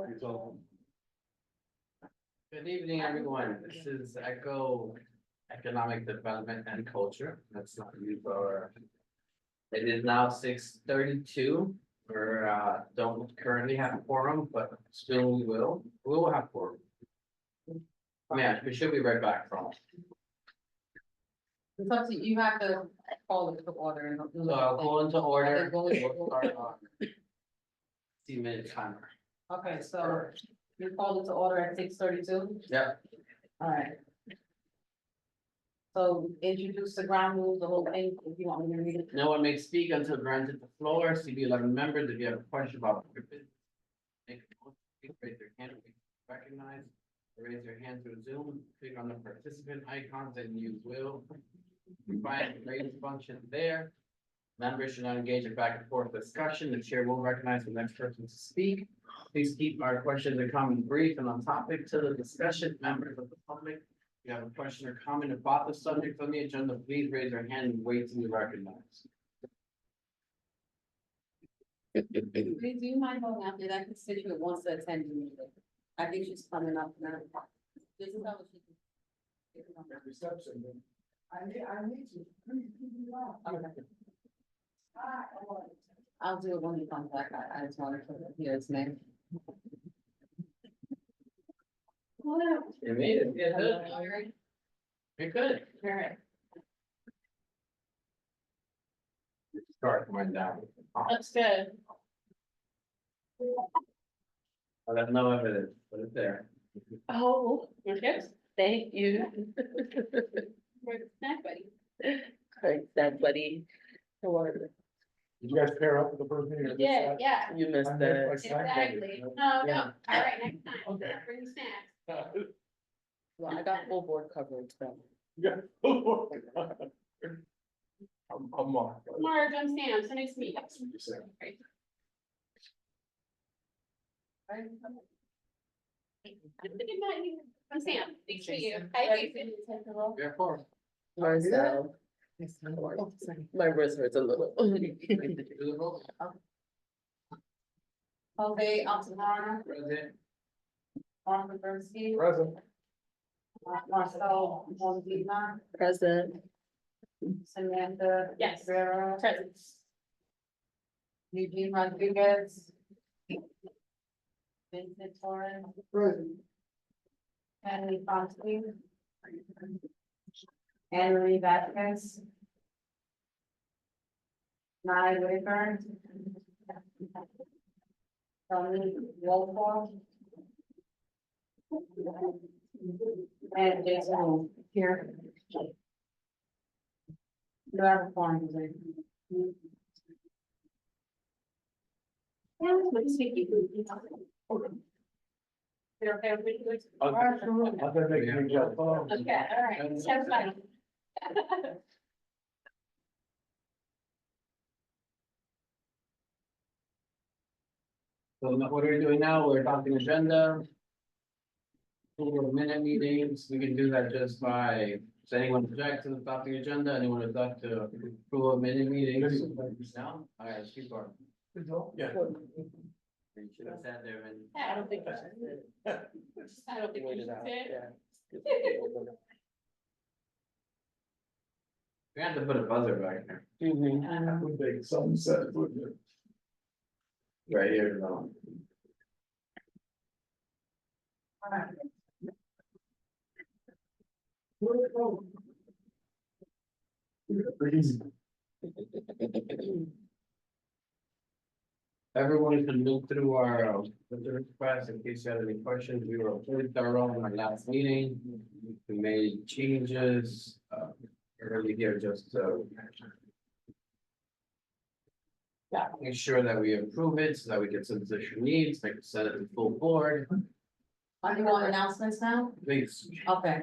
Good evening, everyone. This is Echo Economic Development and Culture. That's not use our. It is now 6:32. We're don't currently have a quorum, but still we will. We will have quorum. Yeah, we should be right back from. It's up to you, have to call it to order and. So I'll go into order. Go into We'll start on 15-minute timer. Okay, so you called it to order at 6:32? Yeah. All right. So introduce the ground rules, the whole thing, if you want me to read it. No one may speak until granted the floor. CB11 members, if you have a question about your business, make a motion, please raise your hand, be recognized. Raise your hand through Zoom, click on the participant icons and you will find the raise function there. Members should not engage in back and forth discussion. The chair will recognize the next person to speak. Please keep our questions and comments brief and on topic to the discussion. Members of the public, if you have a question or comment about the subject on the agenda, please raise your hand and wait to be recognized. Do you mind going out there? That constituent wants to attend the meeting. I think she's coming up now. This is how she can. Reception. I need to. Okay. I'll do it when he comes back. I just wanted to hear his name. You made it. Yeah, good. You're good. All right. Start coming down. That's good. I have no evidence, but it's there. Oh, yes, thank you. Where's the snack buddy? Thanks, that buddy. How are you? Did you guys pair up with the first meeting? Yeah, yeah, You missed I'm that. there, like, snack buddy. exactly. No, Yeah. no, all right, next time, Okay. bring snacks. Well, I got full board coverage though. Yeah. I'm Mark. Marge, I'm Sam, so nice to meet you. You say. Great. I'm thinking about you. I'm Sam, nice to meet you. Hi, Jason. Therefore. Marcel. My wrist hurts a little. Jose Altamara, President. Martha Bernstein, Present. Marcel Molina, Present. Samantha. Yes. Rivera, Present. Eugene Rodriguez. Vincent Torres, Present. Henry Fontaine. Anne Marie Vasquez. Nye Whitaker. Dominique Wolford. And Jason Wu, here. You have a form, Jose. Yeah, let's take you. You're okay with me? I'll make you jump. Okay, all right, so fun. So what are we doing now? We're adopting agenda. Approval of minute meetings, we can do that just by, does anyone object to adopting agenda? Anyone object to approval of minute meetings? No? All right, let's keep going. Yeah. You should have sat there and. I don't think I should. I don't think we should say it. Yeah. We have to put a buzzer back there. Mhm. Big sunset, wouldn't it? Right here, no. Easy. Everyone can look through our requests in case you have any questions. We were pretty thorough in our last meeting. We made changes, early here just to. Yeah, make sure that we approve it so that we get some position needs, make it send it to full board, Are you on announcements now? please. Okay.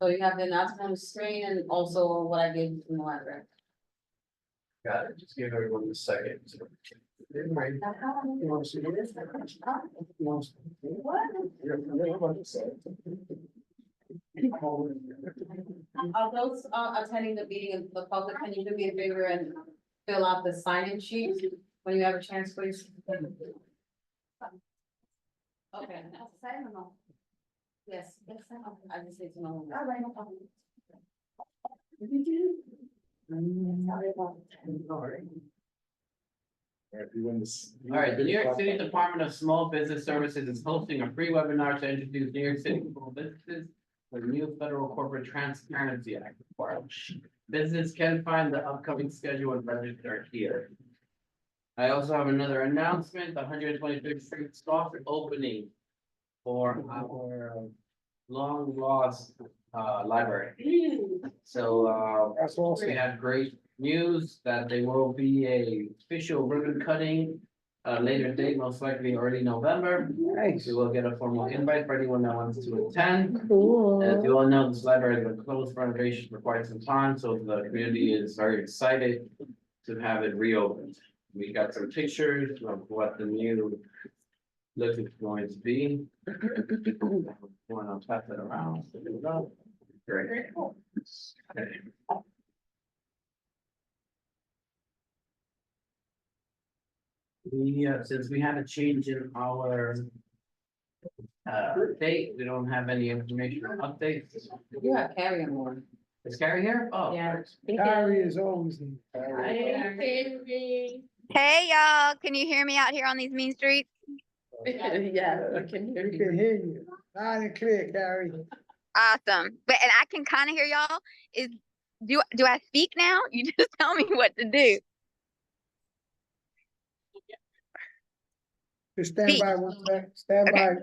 So you have the announcement on the screen and also what I gave you from the library. Got it, just give everyone a second. You want to see this? You want to see it? Yeah, what to say. Are those attending the meeting of the public, can you do me a favor and fill out the sign-in sheet? When you have a chance, please. Okay. Yes, I just need to know. All right, the New York City Department of Small Business Services is hosting a free webinar to introduce New York City small businesses to the new federal corporate transparency act requirements. Business can find the upcoming schedule and register here. I also have another announcement, the 125th Street soft opening for our long lost library. So That's awesome. we have great news that there will be a official ribbon cutting later date, most likely early November. Nice. We will get a formal invite for anyone that wants to attend. As Cool. you all know, this library has been closed for renovation for quite some time, so the community is very excited to have it reopened. We got some pictures of what the new look is going to be. Want to pass it around? Great. Okay. Since we had a change in our date, we don't have any information or updates. You have carry on one. Is Carrie here? Oh. Yeah. Harry is always. Hey y'all, can you hear me out here on these mean streets? Yeah, I can hear We you. can hear you. Loud and clear, Carrie. Awesome. But and I can kind of hear y'all. Is do I speak now? You just tell me what to do. Just stand by one sec. Stand Okay.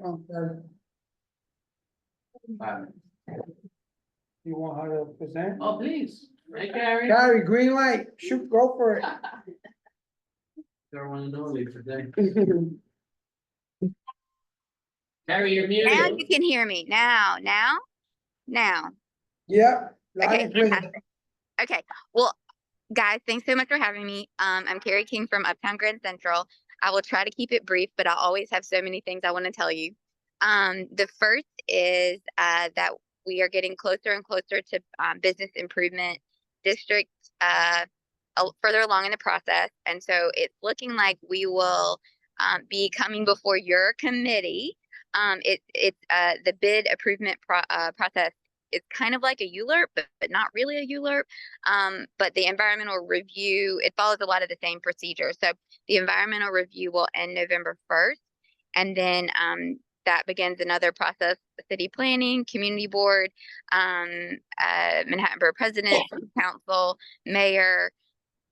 by. You want her to present? Oh, please. Hey, Carrie. Carrie, green light. Shoot, go for it. Don't want to know me today. Carrie, you're Now muted. you can hear me. Now. Yep. Loud Okay, and clear. fantastic. Okay. Well, guys, thanks so much for having me. I'm Carrie King from Uptown Grand Central. I will try to keep it brief, but I always have so many things I want to tell you. The first is that we are getting closer and closer to business improvement district further along in the process. And so it's looking like we will be coming before your committee. It's the bid approval process. It's kind of like a ULURP, but not really a ULURP. But the environmental review, it follows a lot of the same procedure. So the environmental review will end November 1st. And then that begins another process, city planning, community board, Manhattan Borough President, Council, Mayor,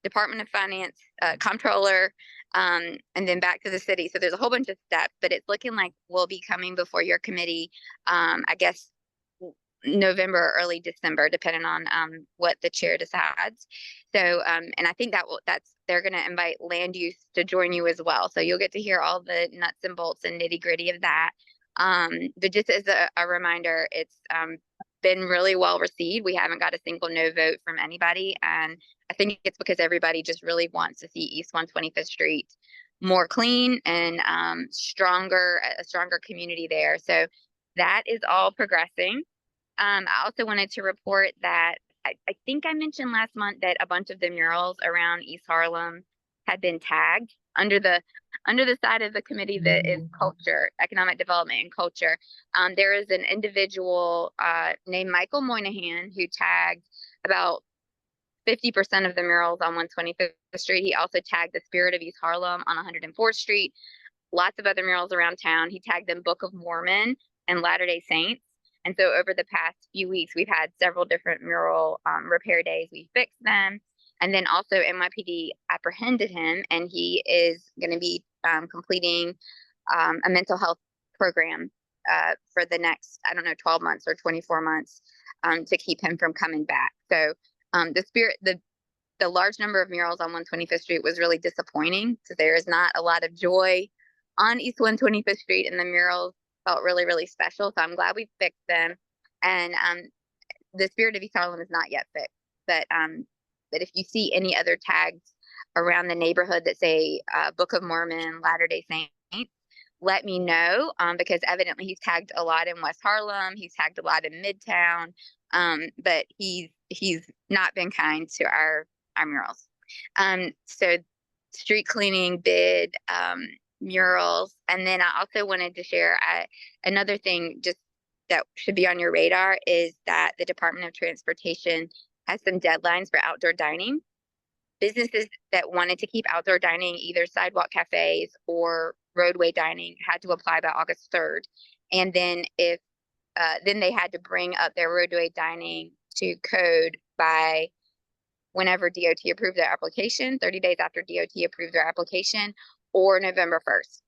Department of Finance, Comptroller, and then back to the city. So there's a whole bunch of steps, but it's looking like we'll be coming before your committee, I guess, November or early December, depending on what the chair decides. So, and I think they're going to invite land use to join you as well. So you'll get to hear all the nuts and bolts and nitty gritty of that. But just as a reminder, it's been really well received. We haven't got a single no vote from anybody. And I think it's because everybody just really wants to see East 125th Street more clean and a stronger community there. So that is all progressing. I also wanted to report that I think I mentioned last month that a bunch of the murals around East Harlem had been tagged under the side of the committee that is culture, economic development and culture. There is an individual named Michael Moynihan who tagged about 50% of the murals on 125th Street. He also tagged the Spirit of East Harlem on 104th Street. Lots of other murals around town. He tagged them Book of Mormon and Latter-day Saints. And so over the past few weeks, we've had several different mural repair days. We fixed them. And then also NYPD apprehended him, and he is going to be completing a mental health program for the next, 12 months or 24 months to keep him from coming back. So the large number of murals on 125th Street was really disappointing because there is not a lot of joy on East 125th Street, and the murals felt really, really special. So I'm glad we fixed them. And the Spirit of East Harlem is not yet fixed, but if you see any other tags around the neighborhood that say Book of Mormon, Latter-day Saints, let me know, because evidently he's tagged a lot in West Harlem. He's tagged a lot in Midtown, but he's not been kind to our murals. So street cleaning bid, murals. And then I also wanted to share another thing just that should be on your radar is that the Department of Transportation has some deadlines for outdoor dining. Businesses that wanted to keep outdoor dining, either sidewalk cafes or roadway dining, had to apply by August 3rd. And then then they had to bring up their roadway dining to code by whenever DOT approved their application, 30 days after DOT approved their application, or November 1st.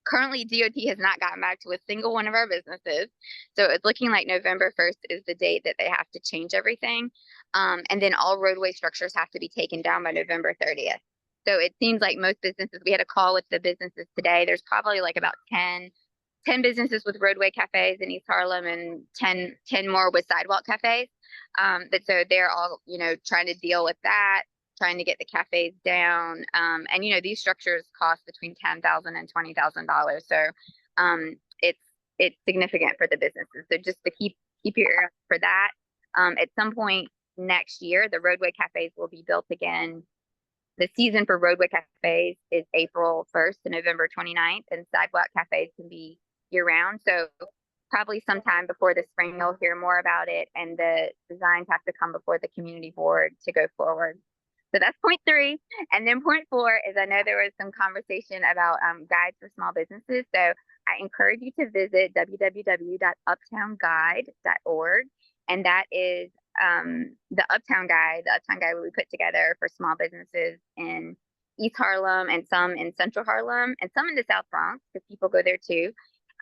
Currently, DOT has not gotten back to a single one of our businesses. So it's looking like November 1st is the date that they have to change everything. And then all roadway structures have to be taken down by November 30th. So it seems like most businesses, we had a call with the businesses today. There's probably like about 10 businesses with roadway cafes in East Harlem and 10 more with sidewalk cafes. So they're all, trying to deal with that, trying to get the cafes down. And, these structures cost between $10,000 and $20,000. So it's significant for the businesses. So just to keep your ear out for that. At some point next year, the roadway cafes will be built again. The season for roadway cafes is April 1st to November 29th, and sidewalk cafes can be year round. So probably sometime before the spring, you'll hear more about it, and the designs have to come before the community board to go forward. So that's point 3. And then point 4 is, I know there was some conversation about guides for small businesses. So I encourage you to visit www.uptownguide.org. And that is the Uptown Guide we put together for small businesses in East Harlem and some in Central Harlem and some in the South Bronx, because people go there too.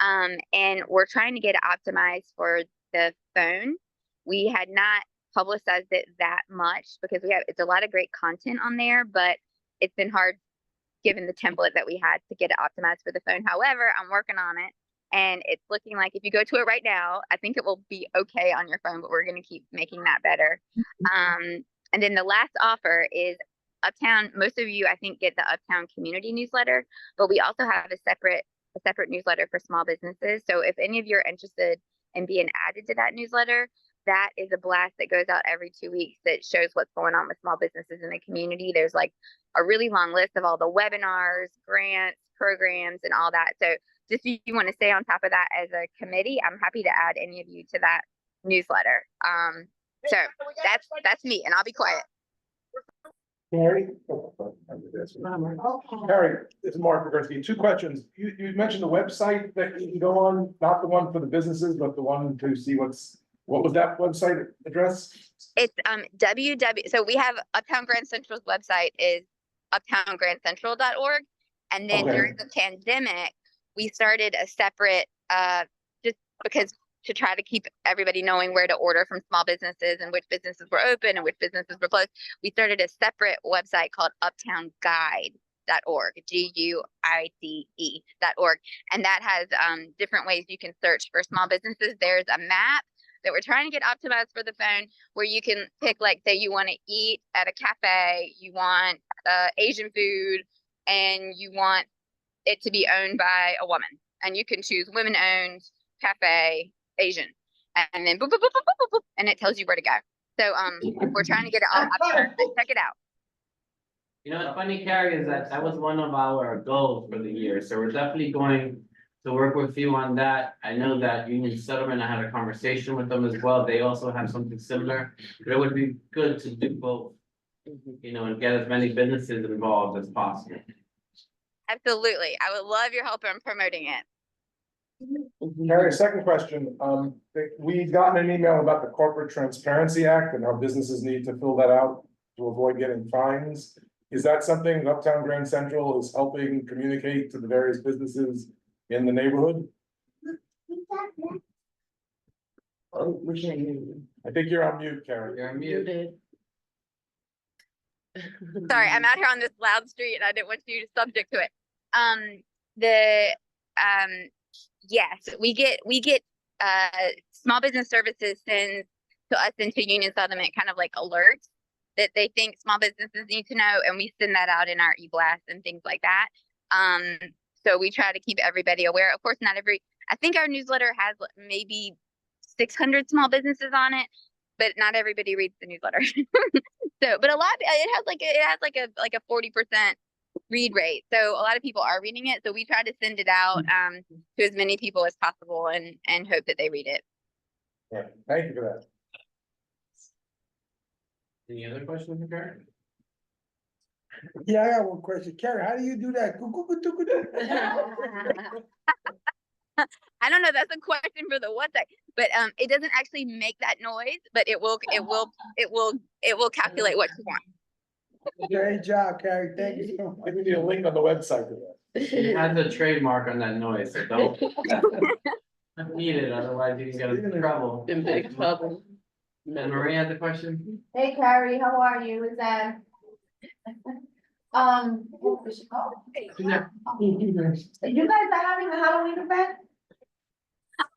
And we're trying to get it optimized for the phone. We had not publicized it that much because it's a lot of great content on there, but it's been hard given the template that we had to get it optimized for the phone. However, I'm working on it, and it's looking like if you go to it right now, I think it will be okay on your phone, but we're going to keep making that better. And then the last offer is Uptown. Most of you, I think, get the Uptown community newsletter, but we also have a separate newsletter for small businesses. So if any of you are interested in being added to that newsletter, that is a blast that goes out every 2 weeks that shows what's going on with small businesses in the community. There's like a really long list of all the webinars, grants, programs, and all that. So just if you want to stay on top of that as a committee, I'm happy to add any of you to that newsletter. So that's me, and I'll be quiet. Carrie? Carrie, this is Mark Vigersky. 2 questions. You mentioned the website that you can go on, not the one for the businesses, but the one to see what was that website address? It's so we have Uptown Grand Central's website is uptowngrandcentral.org. And then during the pandemic, we started a separate, just because to try to keep everybody knowing where to order from small businesses and which businesses were open and which businesses were closed. We started a separate website called uptownguide.org, GUIDE.org. And that has different ways you can search for small businesses. There's a map that we're trying to get optimized for the phone, where you can pick, like, say you want to eat at a cafe, you want Asian food, and you want it to be owned by a woman, and you can choose women-owned, cafe, Asian, and then boop, boop, boop, boop, boop, boop, boop, and it tells you where to go. So we're trying to get it all optimized. Check it out. What's funny, Carrie, is that was one of our goals for the year, so we're definitely going to work with you on that. I know that Union Settlement, I had a conversation with them as well. They also have something similar, but it would be good to do both, and get as many businesses involved as possible. Absolutely. I would love your help in promoting it. Carrie, 2nd question. We've gotten an email about the Corporate Transparency Act and how businesses need to fill that out to avoid getting fines. Is that something Uptown Grand Central is helping communicate to the various businesses in the neighborhood? I think you're on mute, Karen. You're on mute. Sorry, I'm out here on this loud street and I didn't want you to subject to it. Yes, we get small business services sends to us into Union Settlement kind of like alerts that they think small businesses need to know, and we send that out in our e-blast and things like that. So we try to keep everybody aware. Of course, I think our newsletter has maybe 600 small businesses on it, but not everybody reads the newsletter. So, but it has like a 40% read rate. So a lot of people are reading it. So we try to send it out to as many people as possible and hope that they read it. Yeah, thank you for that. Any other questions, Karen? Yeah, I got one question. Carrie, how do you do that? I don't know. That's a question for the WhatsApp, but it doesn't actually make that noise, but it will calculate what you want. Great job, Carrie. Thank you so much. I need a link on the website to that. He has a trademark on that noise, so don't need it, otherwise you can get in trouble. In big trouble. And Maria had the question? Hey Carrie, how are you? Is that? You guys are having a Halloween event?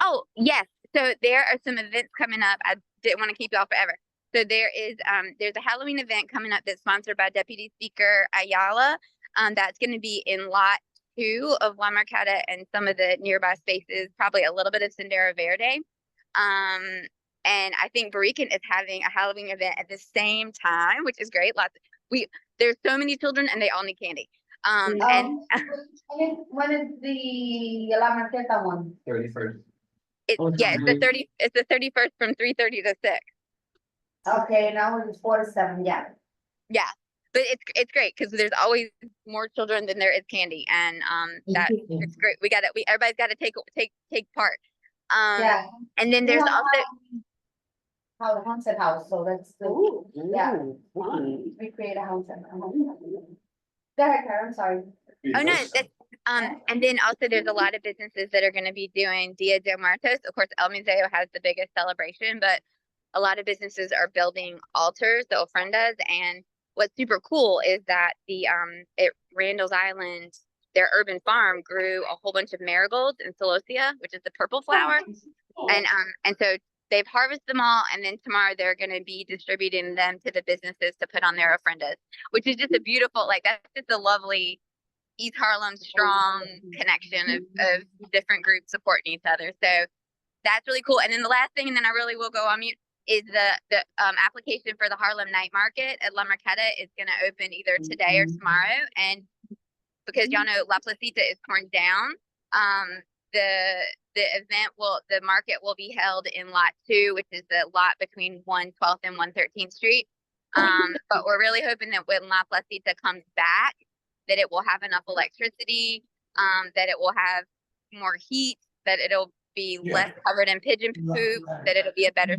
Oh, yes. So there are some events coming up. I didn't want to keep y'all forever. So there's a Halloween event coming up that's sponsored by Deputy Speaker Ayala. That's going to be in lot 2 of La Marqueta and some of the nearby spaces, probably a little bit of Sendero Verde. And I think Barican is having a Halloween event at the same time, which is great. There's so many children and they all need candy. And When is the La Marqueta one? 31st. it's the 31st from 3:30 to 6. Okay, now it's 4 to 7, yeah. Yeah, but it's great because there's always more children than there is candy, and it's great. Everybody's got to take part. Yeah. And then there's also How the haunted house, so that's the, yeah, Fun. we create a haunted. Go ahead, Karen, I'm sorry. oh no, that's and then also there's a lot of businesses that are going to be doing Dia de Muertos. Of course, El Museo has the biggest celebration, but a lot of businesses are building altars, the ofrendas, and what's super cool is that the at Randall's Island, their urban farm grew a whole bunch of marigolds and celosia, which is the purple flower, and so they've harvested them all, and then tomorrow they're going to be distributing them to the businesses to put on their ofrendas, which is just a beautiful, that's just a lovely East Harlem strong connection of different groups supporting each other. So that's really cool. And then the last thing, and then I really will go on mute, is the application for the Harlem Night Market at La Marqueta is going to open either today or tomorrow. And because y'all know La Placita is torn down, the market will be held in lot 2, which is the lot between 112th and 113th Street. But we're really hoping that when La Placita comes back, that it will have enough electricity, that it will have more heat, that it'll be less covered in pigeon poop, that it'll be a better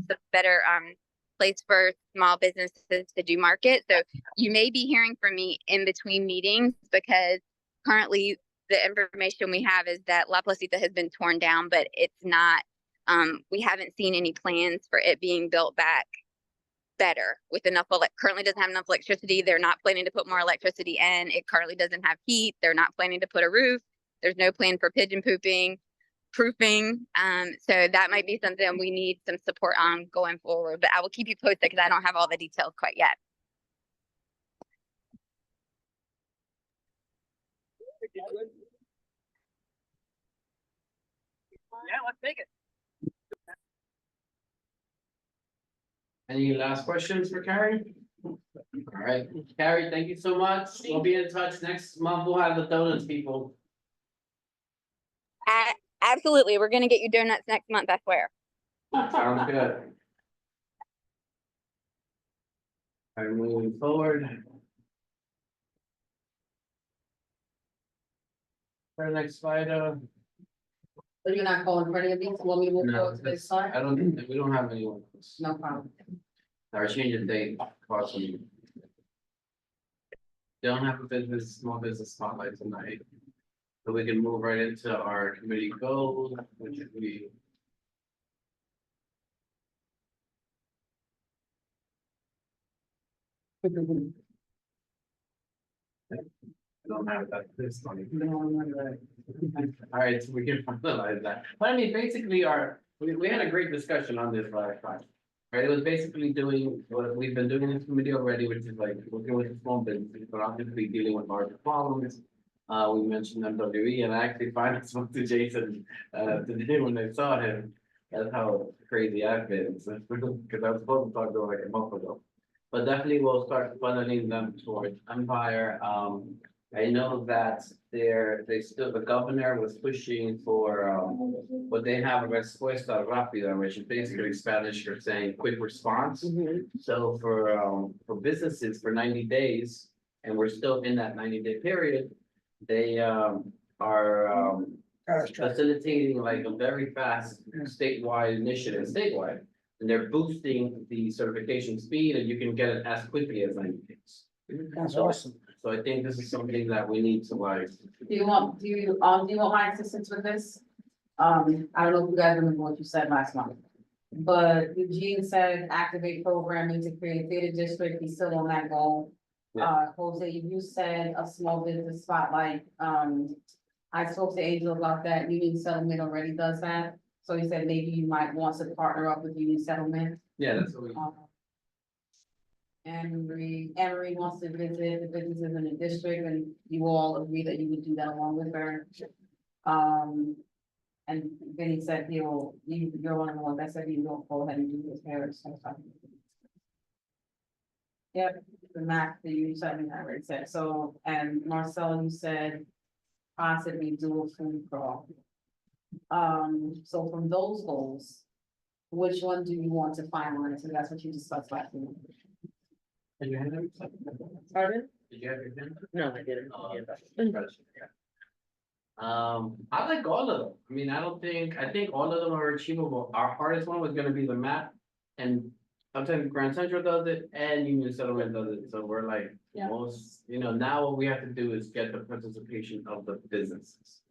place for small businesses to do market. So you may be hearing from me in between meetings, because currently the information we have is that La Placita has been torn down, but it's not, we haven't seen any plans for it being built back better with enough, currently doesn't have enough electricity. They're not planning to put more electricity in. It currently doesn't have heat. They're not planning to put a roof. There's no plan for pigeon pooping, proofing. So that might be something we need some support on going forward, but I will keep you posted because I don't have all the details quite yet. Yeah, let's take it. Any last questions for Carrie? All right, Carrie, thank you so much. We'll be in touch next month. We'll have the donuts, people. Absolutely. We're going to get you donuts next month, I swear. Sounds good. All right, moving forward. Our next item. So you're not calling for any of these, want me to move No, forward to this side? I don't, we don't have anyone. No problem. Our change of date, possibly. Don't have a small business spotlight tonight. So we can move right into our committee goals, which we. I don't have that this one. All right, so we can finalize that. But I mean, basically we had a great discussion on this last time. Right, it was basically doing what we've been doing in this committee already, which is like working with the small businesses, but obviously dealing with larger problems. We mentioned MWE, and I actually finally spoke to Jason today when I saw him. That's how crazy I've been, because I was supposed to talk to him like a month ago. But definitely we'll start funneling them towards Empire. I know that the governor was pushing for, what they have a respuesta rápida, which is basically Spanish for saying quick response. So for businesses for 90 days, and we're still in that 90-day period, they, are, facilitating like a very fast statewide initiative, statewide. And they're boosting the certification speed and you can get it as quickly as 90 days. That's So- awesome. So I think this is something that we need to like, Do you want my assistance with this? I don't know if you guys remember what you said last month. But Eugene said activate programming to create data district, he's still on that goal. Jose, you said a small business spotlight, I spoke to Angel about that, Union Settlement already does that. So he said maybe you might want to partner up with Union Settlement. yeah, that's what we. Emery wants to visit the businesses in the district and you all agree that you would do that along with her. And then he said you're one of the ones that said you don't go ahead and do this Harris. Yep, the map that you said, I already said, so, and Marcel, you said possibly do a food crawl. So from those goals, which one do you want to finalize? And that's what you discussed last week. Did you have them? Pardon? Did you have your pen? No, I didn't. I like all of them. I mean, I think all of them are achievable. Our hardest one was gonna be the map. And sometimes Grand Central does it and Union Settlement does it. So we're like, Yeah. most, now what we have to do is get the participation of the businesses.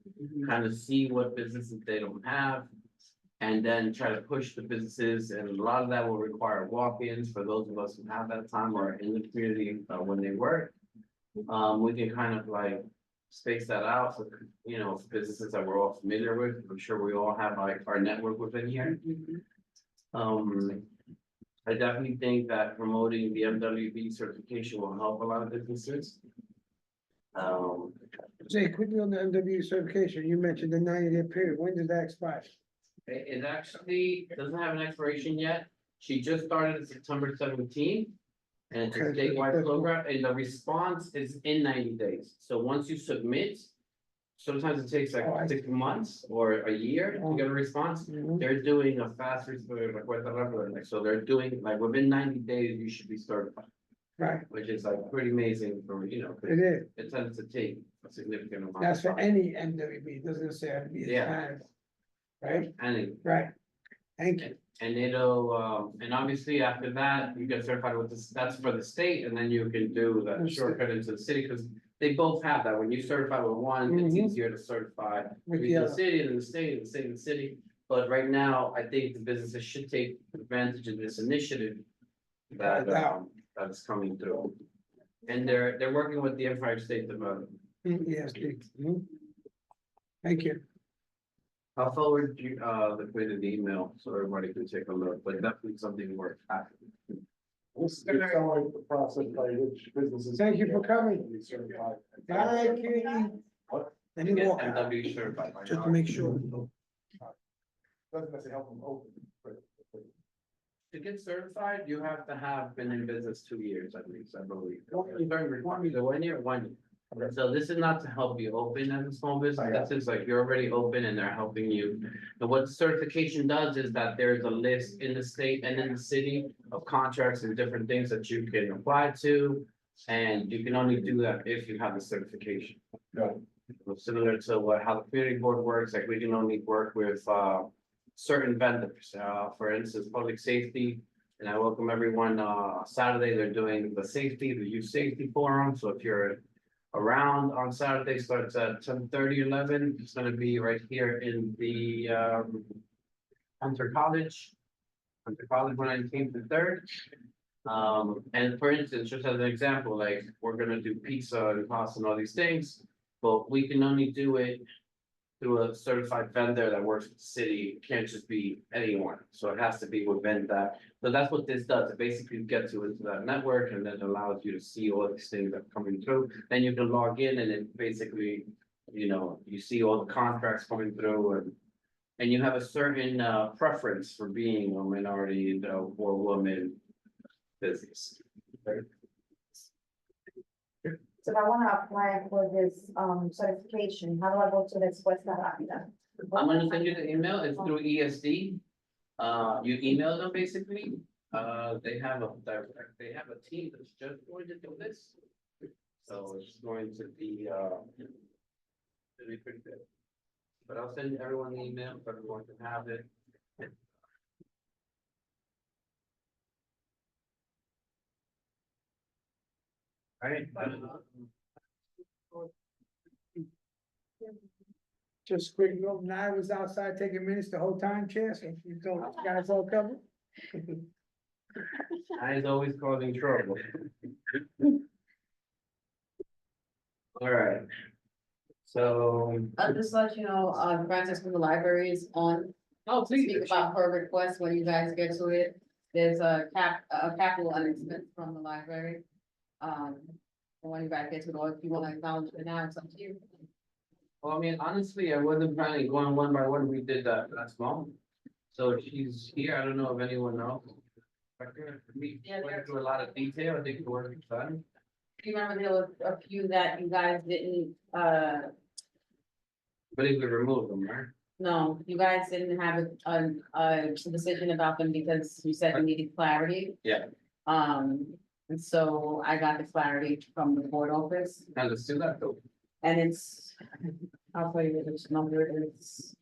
Kind of see what businesses they don't have. And then try to push the businesses, and a lot of that will require walk-ins for those of us who have that time or in the community when they work. We can kind of like space that out, so, businesses that we're all familiar with, I'm sure we all have like our network within here. I definitely think that promoting the MWB certification will help a lot of businesses. Say quickly on the MW certification, you mentioned the 90-day period, when does that expire? It actually doesn't have an expiration yet. She just started in September 17th. And it's a Okay, so statewide that's- program, and the response is in 90 days. So once you submit, sometimes it takes like Oh, I 6 months or a year to get a response. Mhm. They're doing a faster, so they're doing like within 90 days, you should be certified, Right, which is like pretty amazing for, 'cause it is. it tends to take a significant amount. That's of for time. any MWB, it doesn't say have to be Yeah. Spanish. Right, And right. Thank you. And it'll, and obviously after that, you get certified with this, that's for the state, and then you can do the shortcut into the city, because they both have that. When you certify with one, it's Mhm. easier to certify With with the the other. city and the state, and the state and the city. But right now, I think the businesses should take advantage of this initiative that, that is coming through. And they're working with the Empire State Development. Yes, please. Mhm. Thank you. I'll forward you, the created email, so everybody can take a look, but definitely something worth having. This is accelerate the process by which businesses. Thank you for coming. Be certified. Bye, Katie. What? Let me Get walk out, MW certified. just to make sure. Doesn't necessarily help them open. To get certified, you have to have been in business 2 years at least, I believe. 1 Either 1 year or 1 year. So this is not to help you open as a small business, this is like you're already open and they're helping you. And what the certification does is that there's a list in the state and in the city of contracts and different things that you can apply to. And you can only do that if you have the certification. Got Similar to how the community board works, like we can only work with certain vendors, for instance, public safety. And I welcome everyone, Saturday, they're doing the youth safety forum, so if you're around on Saturday, starts at 10:30, 11. It's gonna be right here in the Hunter College. Hunter College, when I came to third. And for instance, just as an example, like, we're gonna do pizza and pasta and all these things, but we can only do it through a certified vendor that works with the city. It can't just be anyone, so it has to be within that. So that's what this does, it basically gets you into that network and then allows you to see all these things that are coming through. Then you can log in and it basically, you see all the contracts coming through and you have a certain preference for being a minority, or woman business. So if I wanna apply for this, certification, how do I go to the Express Caracas? I'm gonna send you the email, it's through ESD. You email them basically, they have a team that's just going to do this. So it's going to be, it'll be pretty good. But I'll send everyone the email, so everyone can have it. Alright. Just quick, I was outside taking minutes the whole time, Chair, so you don't, guys all covered? Eyes always causing trouble. Alright. So, I'll just let you know, Francis from the library is on oh, to please. speak about her request when you guys get to it. There's a capital unexpended from the library. When you guys get to it, or if you wanna acknowledge it now, it's up to you. Well, I mean, honestly, I wasn't planning on going one by one, we did that last month. So if she's here, I don't know if anyone knows. We went through a lot of detail, I think the work is done. Do you remember there was a few that you guys didn't, But if we remove them, right? no, you guys didn't have a decision about them because you said you needed clarity. Yeah. And so I got the clarity from the board office, Now let's do that though. and it's, I'll tell you which number it is.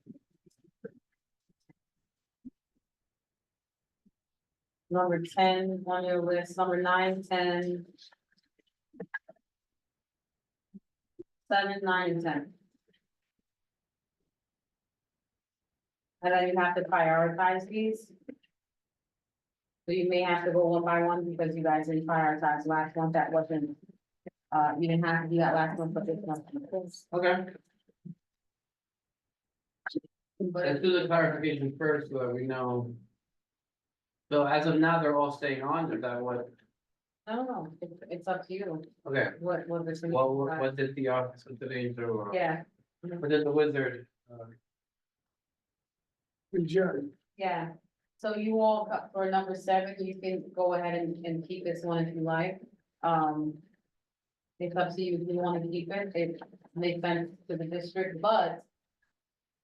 Number 10 on your list, number 9, 10. 7, 9, and 10. And then you have to prioritize these. So you may have to go one by one because you guys didn't prioritize last one, that wasn't, you didn't have to do that last one, but this one. Okay. But Let's do the clarification first, so that we know. So as of now, they're all staying on, is that what, I don't know, it's up to you, okay, what this. what did the office of today do? Yeah, What did the wizard? Adjourn. yeah, so you all, for number 7, you can go ahead and keep this one if you like. It's up to you if you want to keep it, it makes sense to the district, but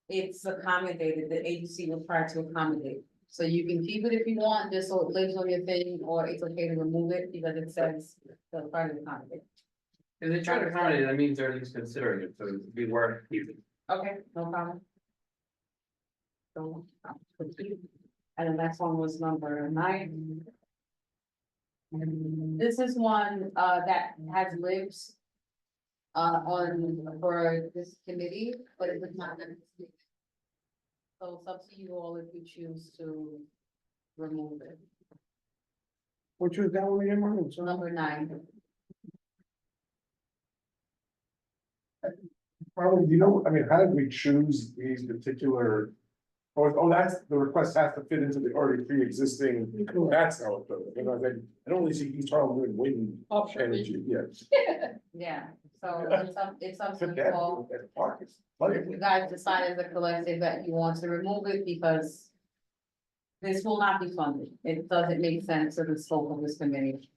it's accommodated, the agency will try to accommodate. So you can keep it if you want, just so it lives on your thing, or it's okay to remove it because it says they'll try to accommodate. If they try to accommodate, that means they're at least considering it, so it'd be worth keeping. Okay, no problem. So, and the next one was number 9. This is one, that has lives. On, for this committee, but it was not. So it's up to you all if you choose to remove it. Which was that one again, Marlon? So Number 9. Probably, you know, I mean, how did we choose these particular? Oh, that's, the request has to fit into the already pre-existing, that's how it goes, you know, I don't really see East Harlem doing wind energy, yes. Yeah, so it's up to Fit you that, all. that park is If you guys decide as a collective that you want to remove it because this will not be funded. It doesn't make sense to the scope of this committee.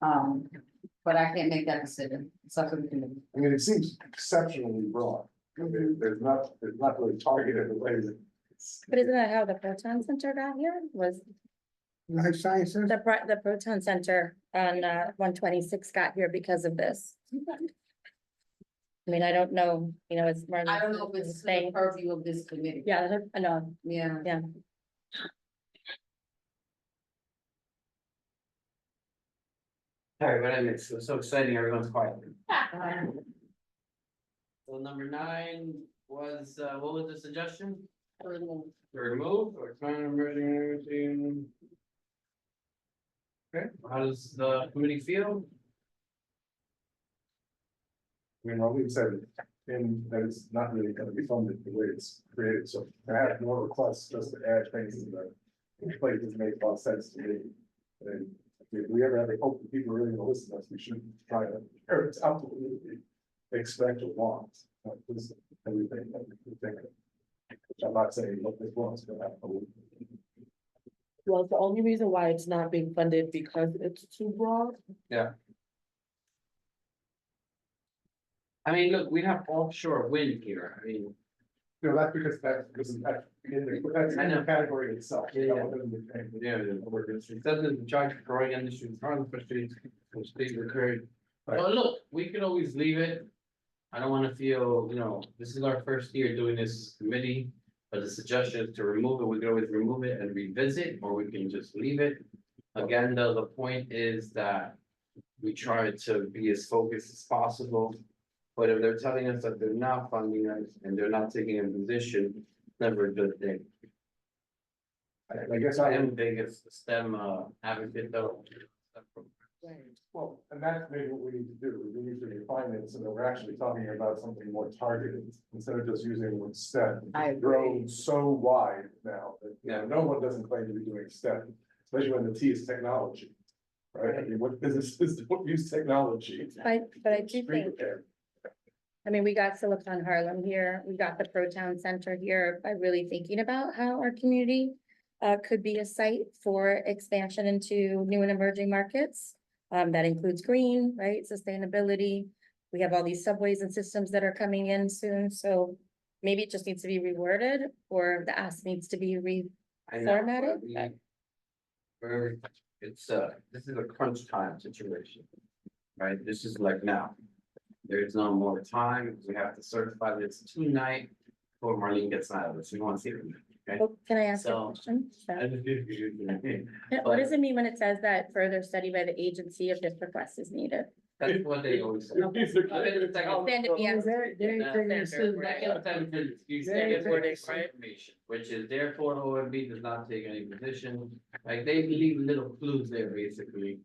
But I can't make that decision. It's up to the committee. I mean, it seems exceptionally broad. There's not really targeted the way that. But isn't that how the Proton Center got here? Was Life sciences, the Proton Center on 126 got here because of this? I mean, I don't know, you know, it's. I don't know if it's the purview of this committee. Yeah, I know, Yeah. yeah. Sorry, but it's so exciting, everyone's quiet. Um, So number 9 was, what was the suggestion? remove. To remove or try and emerging? Okay, how does the committee feel? I mean, all we've said, and that it's not really gonna be funded the way it's created, so to have more requests just to add things in the plate doesn't make a lot of sense to me. And if we ever have a hope that people are really gonna listen to us, we should try to, or it's up to what we expect or want. Not just everything that we think. Which I'm not saying what this wants, but I believe. Well, the only reason why it's not being funded because it's too broad. Yeah. I mean, look, we have offshore wind here, I mean, You know, that's because that's in I know. the category itself. Yeah. That wasn't the thing. yeah, the work industry, it doesn't charge for growing industries, especially which they recurred. But look, we could always leave it. I don't wanna feel, this is our first year doing this committee, but the suggestion is to remove it, we can always remove it and revisit, or we can just leave it. Again, though, the point is that we try to be as focused as possible. But if they're telling us that they're not funding us and they're not taking a position, never a good thing. I guess I I am am, biggest STEM advocate though. well, and that's maybe what we need to do, we need to refine it so that we're actually talking about something more targeted, instead of just using the word STEM. I It's grown so wide now, that, no one doesn't claim to be doing STEM, especially when the T is technology. Right, I mean, what businesses don't use technology? But I do Street think, repair. I mean, we got Silicon Harlem here, we got the Pro Town Center here, by really thinking about how our community could be a site for expansion into new and emerging markets. That includes green, right, sustainability. We have all these subways and systems that are coming in soon, so maybe it just needs to be reworded, or the ask needs to be I know, Formatted? but it's this is a crunch time situation. Right, this is like now. There's no more time, we have to certify this tonight before Marlene gets out of this, we don't want to see her. Okay? Oh, can I ask a So- question? I just give you- Yeah, what does it mean when it says that further study by the agency if this request is needed? That's what they always say. These are- Stand to be asked. Which is therefore OMB does not take any position, like they leave little clues there basically.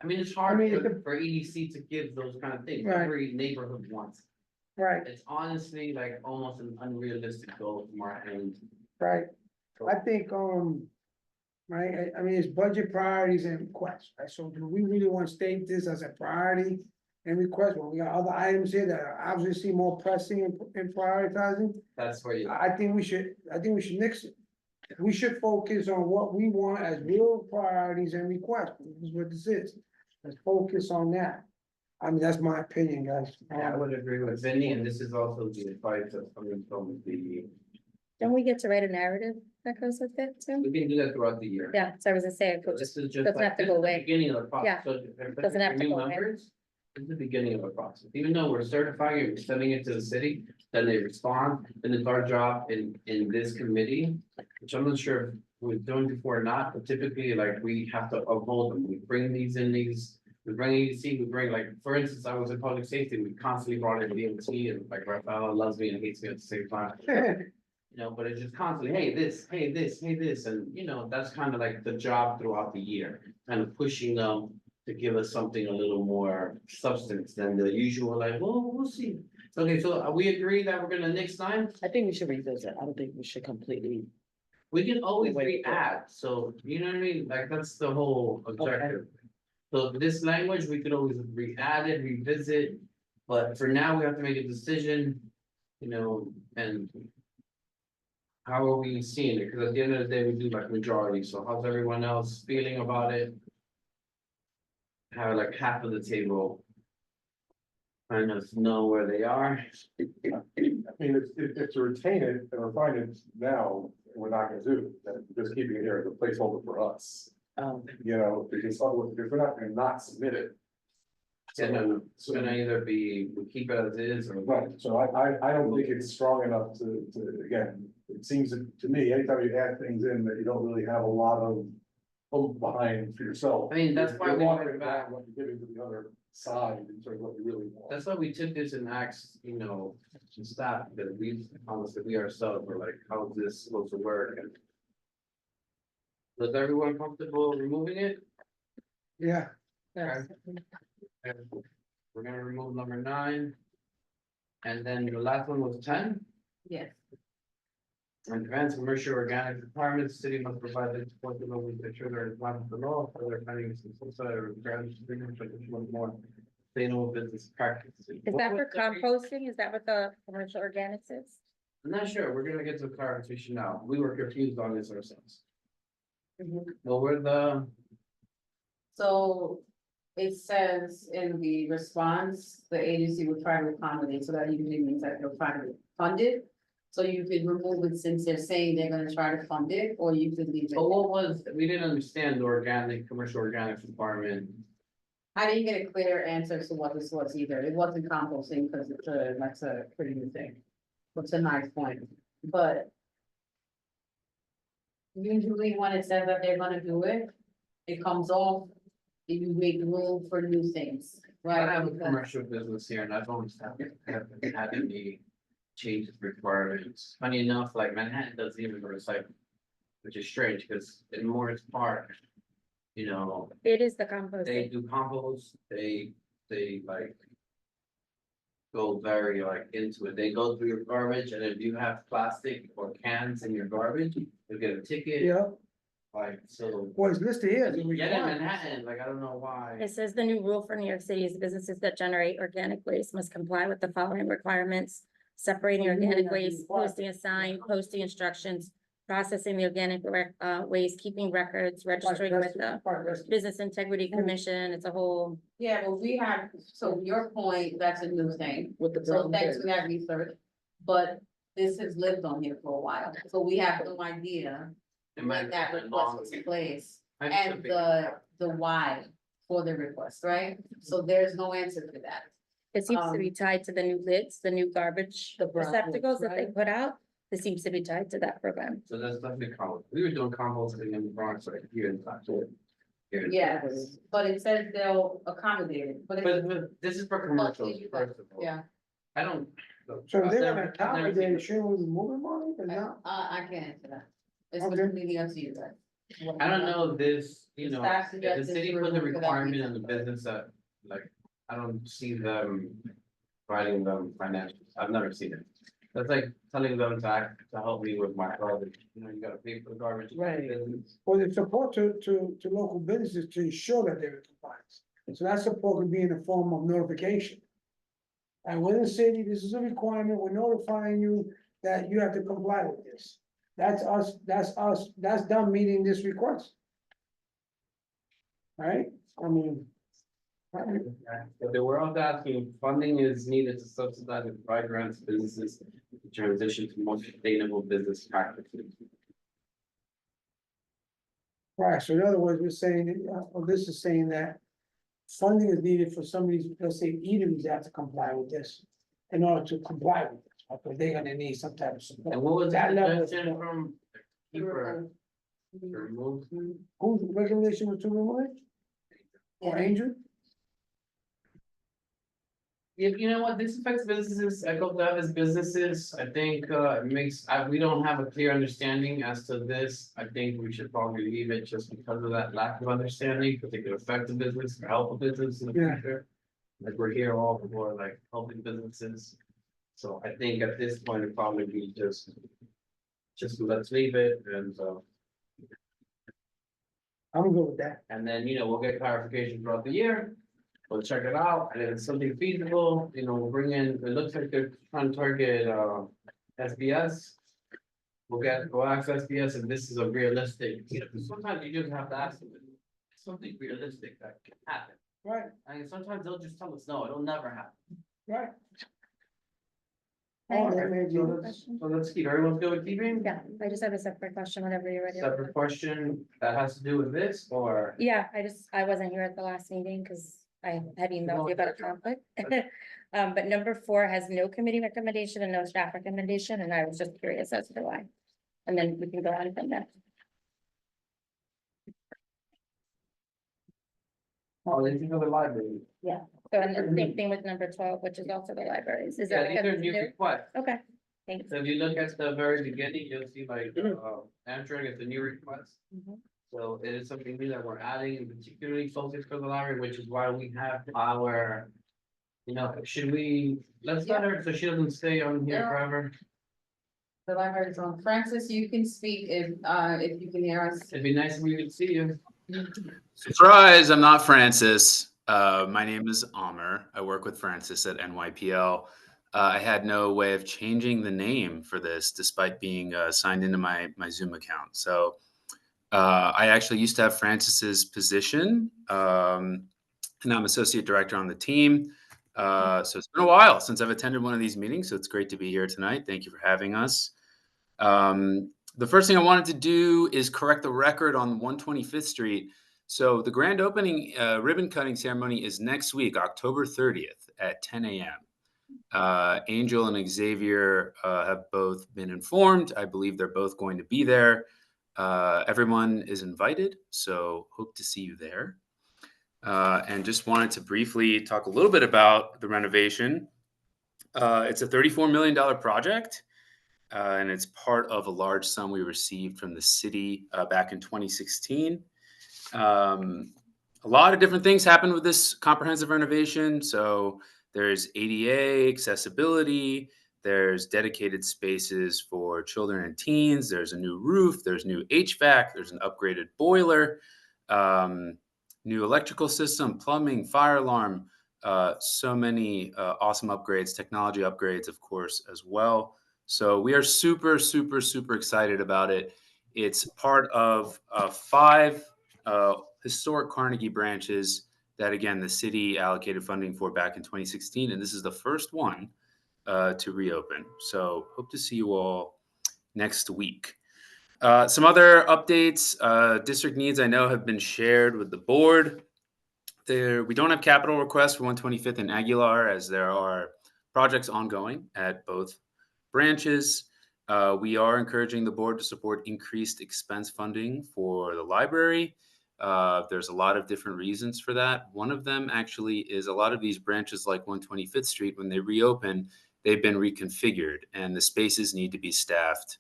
I mean, it's hard I mean, for EDC to give those kind of things, Right. every neighborhood wants. Right, It's honestly like almost an unrealistic goal from our end. right. I think, right, I mean, it's budget priorities and requests, right? So do we really want to state this as a priority and request? Well, we got other items here that are obviously more pressing and prioritizing. That's where you, I think we should nix it. We should focus on what we want as real priorities and requests. This is what this is. Let's focus on that. I mean, that's my opinion, guys. I would agree with Vinny, and this is also the advice that's coming from the, Don't we get to write a narrative that goes with it too? we can do that throughout the year. Yeah, so I was gonna say, it So could this just, is just doesn't like, have to this go is the away. beginning of the process. Yeah. So if Doesn't have for to new go away. members, this is the beginning of the process. Even though we're certifying it, we're sending it to the city, then they respond, then it's our job in this committee, which I'm not sure if we're doing before or not, but typically like we have to uphold them. We bring these in these, we bring EDC, we bring like, for instance, I was in public safety, we constantly brought in DMT and like Rafael loves me and hates me at the same time. But it's just constantly, hey, this, hey, this, hey, this, and that's kind of like the job throughout the year, kind of pushing them to give us something a little more substance than the usual, like, well, we'll see. Okay, so we agree that we're gonna next time, I think we should revisit. I don't think we should completely. we can always Wait. re-add, so you know what I mean, like, that's the whole objective. So this language, we could always re-add it, revisit, but for now, we have to make a decision, and. How are we seeing it? Cause at the end of the day, we do like majority, so how's everyone else feeling about it? How like half of the table. Kind of know where they are. I mean, if to retain it and refine it now, we're not gonna do, it, then just keeping it here as a placeholder for us. Because otherwise, because we're not gonna not submit it. And then it's So, gonna either be, we keep it as is or. right, so I don't think it's strong enough to, again, it seems to me, anytime you add things in that you don't really have a lot of oomph behind for yourself. I mean, that's why you're we watering went it back. down what you're giving to the other side in terms of what you really want. That's why we took this and asked, some staff, because we, honestly, we ourselves were like, how is this supposed to work? And was everyone comfortable removing it? Yeah, Okay. And we're gonna remove number 9. And then the last one was 10. Yes. Advanced commercial organic requirements, city must provide the support to local to ensure they're in line with the law, for their findings and society requirements, more sustainable business practices. Is that for composting? Is that what the commercial organics is? I'm not sure, we're gonna get to clarification now, we were confused on this ourselves. What were the, So it says in the response, the agency will try to accommodate, so that usually means that they'll try to fund it. So you could remove it since they're saying they're gonna try to fund it, or you could leave But it. what was, we didn't understand the organic, commercial organics requirement. I didn't get a clear answer to what this was either. It wasn't composting, because that's a pretty new thing. It's a nice point, but usually when it says that they're gonna do it, it comes off, and you make room for new things, I right? have a Because- commercial business here and I've always haven't had any changes requirements. Funny enough, like Manhattan doesn't even recycle, which is strange because in Morris Park, you know, It is the they composting. do compost, they like go very like into it. They go through your garbage and if you have plastic or cans in your garbage, you get a ticket, Yeah, like, so. well, it's listed here. as a Yeah, in requirement. Manhattan, like, I don't know why. It says the new rule for New York City is businesses that generate organic waste must comply with the following requirements. Separating So you organic would have to waste, require posting a sign, posting instructions, processing the organic waste, keeping records, registering with the Business Integrity Commission. It's a whole, Yeah, but we have, so your point, that's a new thing, With the so brown thanks bag. for that research. But this has lived on here for a while, so we have no idea It might when that have been request long. was placed. I just And think- the why for the request, right? So there's no answer for that. it seems to be tied to the new lids, the new garbage The brown receptacles lids, that they right? put out. This seems to be tied to that program. So that's definitely common. We were doing composting in the Bronx right here in fact. Here. Yes, but it says they'll accommodate it, but But this is for commercials, you first of all. yeah, I don't. So if I've they're never- gonna I've never accommodate, seen it, shouldn't we remove it, Molly, or not? I can't answer that. It's Okay. completely up to you guys. I don't know if this, you know, Staff if the suggested city to put the remove it, requirement on the business that, like, I don't see them. Providing them financials, I've never seen it. That's like telling them to help me with my garbage, you know, you gotta pay for the garbage. Right. Well, it's support to local businesses to ensure that they're in compliance. So that support can be in the form of notification. And within the city, this is a requirement, we're notifying you that you have to comply with this. That's that's done meeting this request. Right, I mean. But they were also asking, funding is needed to subsidize and provide grants to businesses to transition to more sustainable business practices. Right, so in other words, we're saying, well, this is saying that funding is needed for some of these, let's say, eateries that have to comply with this. In order to comply with this, because they're gonna need some type of support. And what was That that level of suggestion support. from? Keeper to remove? Whose regulation was to remove it? Or Angel? You know what, this affects businesses, Echo Dev is businesses, I think, it makes, we don't have a clear understanding as to this. I think we should probably leave it just because of that lack of understanding, because it could affect the business or help the business in the Yeah. future. Like, we're here all for like helping businesses. So I think at this point, it'd probably be just let's leave it I'm good with that. and then, you know, we'll get clarification throughout the year. We'll check it out, and if it's something feasible, you know, we'll bring in, it looks like they're trying to target, SBS. We'll ask SBS if this is a realistic, you know, 'cause sometimes you just have to ask them, something realistic that can happen. Right, And sometimes they'll just tell us, no, it'll never happen. right. I have Oh, a that may be- So let's keep, everyone's good with keeping? Yeah, I just have a separate question whenever you're ready. Separate question that has to do with this, or? Yeah, I wasn't here at the last meeting because I had emailed you about a conflict. But number 4 has no committee recommendation and no staff recommendation, and I was just curious as to why. And then we can go on from there. Oh, they think of the library. So, and the same thing with number 12, which is also the libraries. Is Yeah, that these are because new it's new? requests. Okay, thanks. So if you look at the very beginning, you'll see like, answering it's a new request. Mhm. So it is something new that we're adding and particularly focused for the library, which is why we have our. You know, should we, let's let her, so she doesn't stay on here Yeah. forever. The library's on. Francis, you can speak if you can hear us. It'd be nice if we could see you. Surprise, I'm not Francis. My name is Amr. I work with Francis at NYPL. I had no way of changing the name for this despite being signed into my Zoom account. So I actually used to have Francis's position and I'm associate director on the team. So it's been a while since I've attended one of these meetings, so it's great to be here tonight. Thank you for having us. The first thing I wanted to do is correct the record on 125th Street. So the grand opening ribbon cutting ceremony is next week, October 30th at 10 a.m. Angel and Xavier have both been informed. I believe they're both going to be there. Everyone is invited, so hope to see you there. And just wanted to briefly talk a little bit about the renovation. It's a $34 million project, and it's part of a large sum we received from the city back in 2016. A lot of different things happened with this comprehensive renovation. So there's ADA, accessibility, there's dedicated spaces for children and teens, there's a new roof, there's new HVAC, there's an upgraded boiler, new electrical system, plumbing, fire alarm, so many awesome upgrades, technology upgrades, of course, as well. So we are super, super, super excited about it. It's part of 5 historic Carnegie branches that, again, the city allocated funding for back in 2016. And this is the first one to reopen. So hope to see you all next week. Some other updates, district needs I know have been shared with the board. We don't have capital requests for 125th and Aguilar, as there are projects ongoing at both branches. We are encouraging the board to support increased expense funding for the library. There's a lot of different reasons for that. One of them actually is a lot of these branches, like 125th Street, when they reopen, they've been reconfigured and the spaces need to be staffed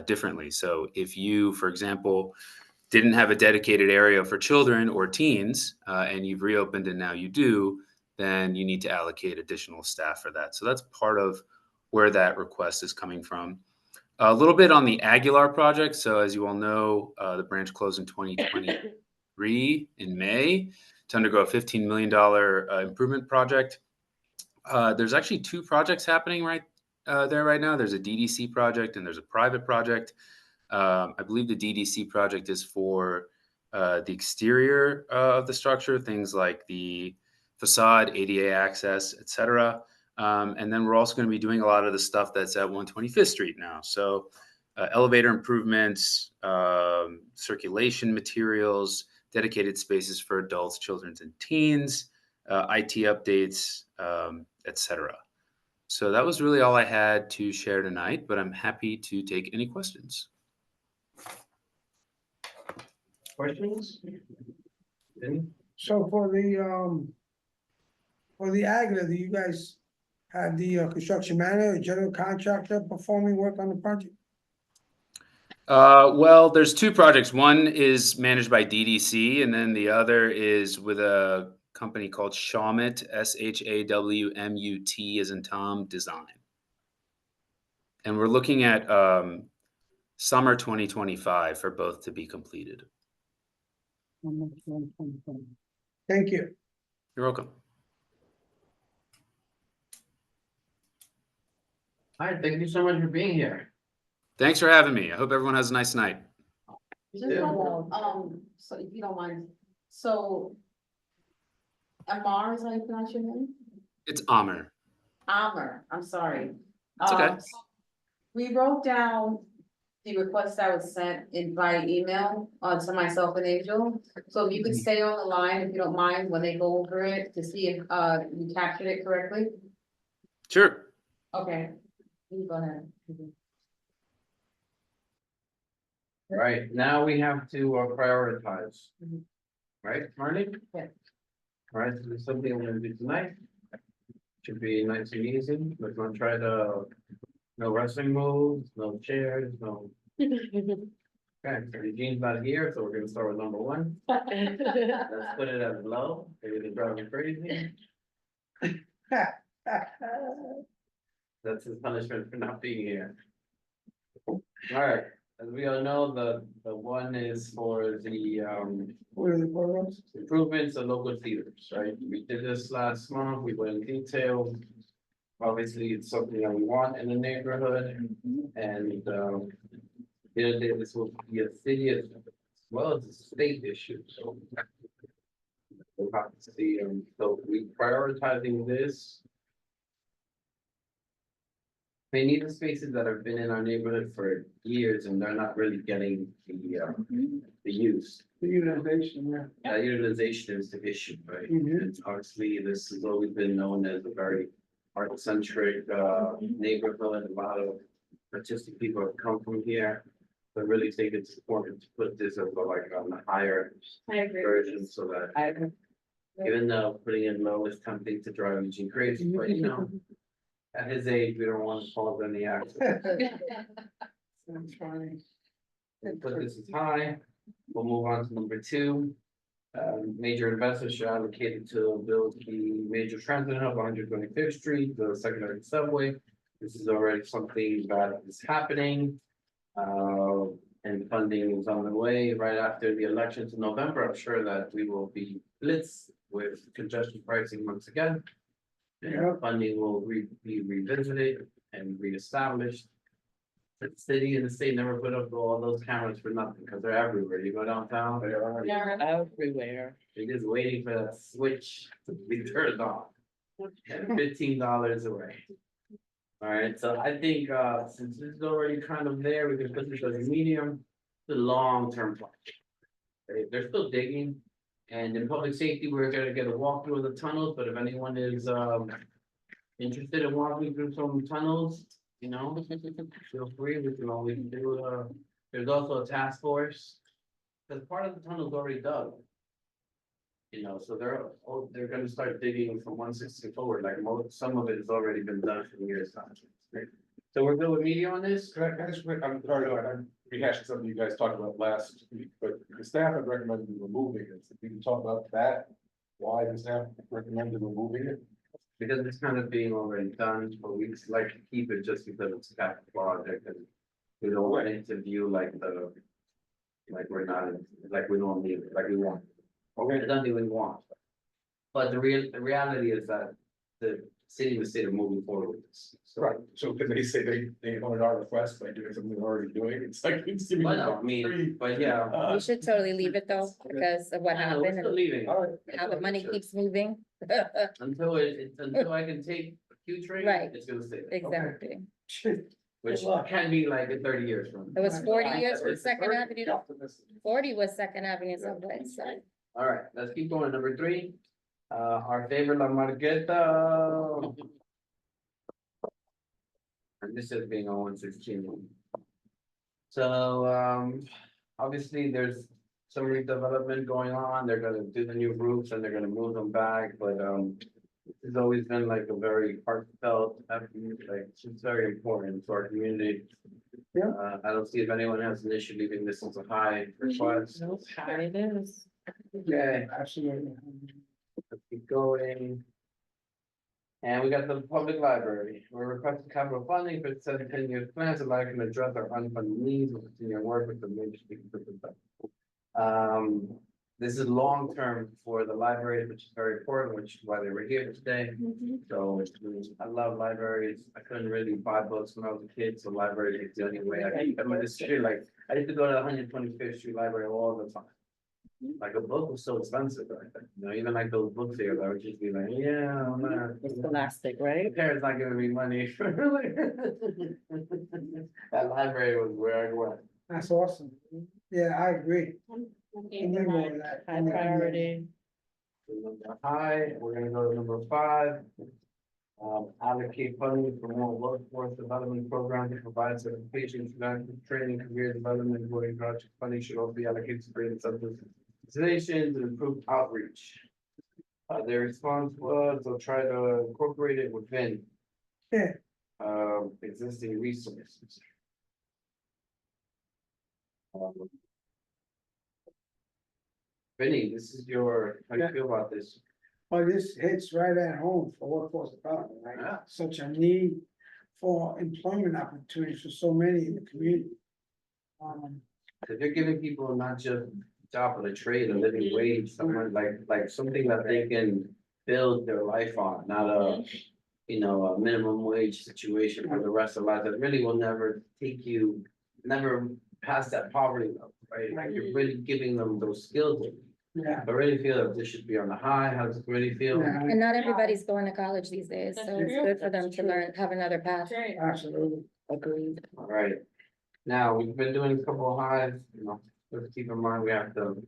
differently. So if you, for example, didn't have a dedicated area for children or teens, and you've reopened and now you do, then you need to allocate additional staff for that. So that's part of where that request is coming from. A little bit on the Aguilar project. So as you all know, the branch closed in 2023 in May to undergo a $15 million improvement project. There's actually 2 projects happening there right now. There's a DDC project and there's a private project. I believe the DDC project is for the exterior of the structure, things like the facade, ADA access, etc. And then we're also going to be doing a lot of the stuff that's at 125th Street now. So elevator improvements, circulation materials, dedicated spaces for adults, children, and teens, IT updates, etc. So that was really all I had to share tonight, but I'm happy to take any questions. Questions? Any? So for the Aguilar, do you guys have the construction manager, general contractor performing work on the project? Well, there's 2 projects. One is managed by DDC, and then the other is with a company called Shawmut, SHAWMUT, as in Tom, Design. And we're looking at summer 2025 for both to be completed. Thank you. You're welcome. All right, thank you so much for being here. Thanks for having me. I hope everyone has a nice night. Just so if you don't mind, so. Amar is how you pronounce your name? It's Amr. Amr, I'm sorry. It's okay. We wrote down the request that was sent in via email to myself and Angel. So if you could stay on the line, if you don't mind, when they go over it, to see if you captured it correctly. Sure. Okay, you go ahead. All right, now we have to prioritize. Mhm. Right, Marty? Yeah. All right, so there's something we're gonna do tonight. Should be nice and easy. We're gonna try to, no wrestling moves, no chairs, no. Okay, so Eugene's not here, so we're gonna start with number 1. Let's put it as low, maybe to drive him crazy. That's his punishment for not being here. All right, as we all know, the one is for the What are the programs? improvements of local theaters, right? We did this last month, we went in detail. Obviously, it's something that we want in the neighborhood, and this will be a city as well as a state issue, so. We'll have to see, so we prioritizing this. They need the spaces that have been in our neighborhood for years and they're not really getting the use. The utilization, yeah. That utilization is the issue, right? Mhm. And obviously, this has always been known as a very art-centric neighborhood. A lot of artistic people have come from here. But really think it's important to put this as like on the higher I agree. version so that I agree. even though putting in low is tempting to drive Eugene crazy, but you know. At his age, we don't want to fall in the accident. That's funny. Put this as high. We'll move on to number two. Major investments should allocate to build the major transit hub, 125th Street, the secondary subway. This is already something that is happening. And funding is on the way right after the elections in November. I'm sure that we will be blitzed with congestion pricing once again. Yeah. And funding will be revisited and reestablished. The city and the state never put up all those cameras for nothing, because they're everywhere. You go downtown, they're Everywhere. just waiting for that switch to be turned on. And $15 away. Alright, so I think since this is already kind of there, we can put this as a medium, the long-term plan. They're still digging. And in public safety, we're gonna get a walkthrough of the tunnels, but if anyone is interested in walking through some tunnels, you know, feel free, we can always do, there's also a task force. Cause part of the tunnel's already dug. You know, so they're gonna start digging from 160 forward, like some of it has already been done for years. So we're good with media on this? Can I just, I'm sorry, I'm rehashing something you guys talked about last week, but the staff had recommended removing it. If you can talk about that, why the staff recommended removing it? Because it's kind of being already done, but we just like to keep it just because it's a capital project and we don't want it to view like like we're not, like we don't need it, like we want. Okay, it's nothing we want. But the reality is that the city and the state are moving forward with this. So, Right, so can they say they honored our request by doing something they're already doing? It's like, it's giving. but no, I mean, but yeah. We should totally leave it though, because of what I know, we're happened still leaving. All right. and how the money keeps moving. Until I can take a Q train, Right. it's gonna stay there. Exactly. Which Good luck. can be like in 30 years from. It was 40 Right. years for It's Second very Avenue, 40 was Second Avenue subway, so. All right, let's keep going. Number three, our favorite La Marqueta. And this is being on 116. So, obviously, there's some redevelopment going on. They're gonna do the new roofs and they're gonna move them back, but, it's always been like a very heartfelt, like, it's just very important to our community. Yeah. I don't see if anyone has an issue leaving this as a high request. It is. Okay, Absolutely. let's keep going. And we got the public library. We're requesting capital funding for 10-year plans so that I can address our unfunded needs. We'll continue to work with the major speakers. This is long-term for the library, which is very important, which is why they were here today. So I love libraries. I couldn't really buy books when I was a kid, so library is the only way. I mean, it's true, like, I used to go to the 125th Street Library all the time. Like a book was so expensive, right? You know, even like those books here, I would just be like, yeah, I'm not. It's elastic, right? My parents not giving me money. That library was where I went. That's awesome. Yeah, I agree. We need more of that. High priority. High, we're gonna go to number 5. Allocate funding for more workforce development programs to provide certification, training, career development, employee project funding should also be allocated to create subsidizations and improve outreach. Their response was they'll try to incorporate it within. Yeah. Existing resources. Vinny, this is how do you feel about this? Well, this hits right at home for workforce development, Yeah. right? Such a need for employment opportunities for so many in the community. Cause they're giving people not just job of the trade, a living wage, someone like something that they can build their life on, not a. You know, a minimum wage situation for the rest of life that really will never never past that poverty level, right? Like you're really giving them those skills. Yeah. I really feel that this should be on the high. How does the committee feel? Yeah, And not everybody's going to college these days, so That's it's true. good for them That's to true. learn, have another path. Right. absolutely. Agreed. All right. Now, we've been doing a couple of highs, you know, let's keep in mind, we have to.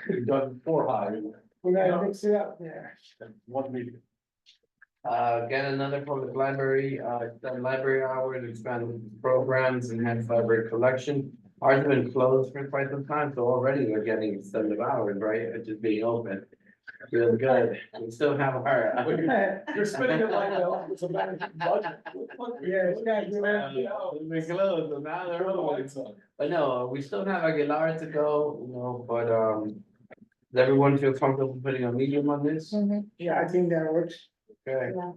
We've done 4 high, We gotta mix it up, yeah. one meeting. Get another public library, extend library hours, expand programs, enhance library collection. Ours have been closed for quite some time, so already we're getting extended hours, right? It's just being open. Feels good. We still have our. You're spending it like it's a management budget. Yeah, it's got We're closed, so now they're open. But no, we still have Aguilar to go, you know, but, does everyone feel comfortable putting a medium on this? Mhm. Yeah, I think that works. Okay. Yeah.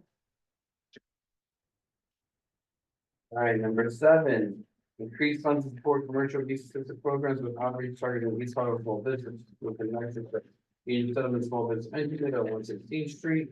All right, number 7, increase funds to support commercial lease assistance programs with outreach targeting lease holder small business with the next Union Settlement Small Business Entity on 116th Street.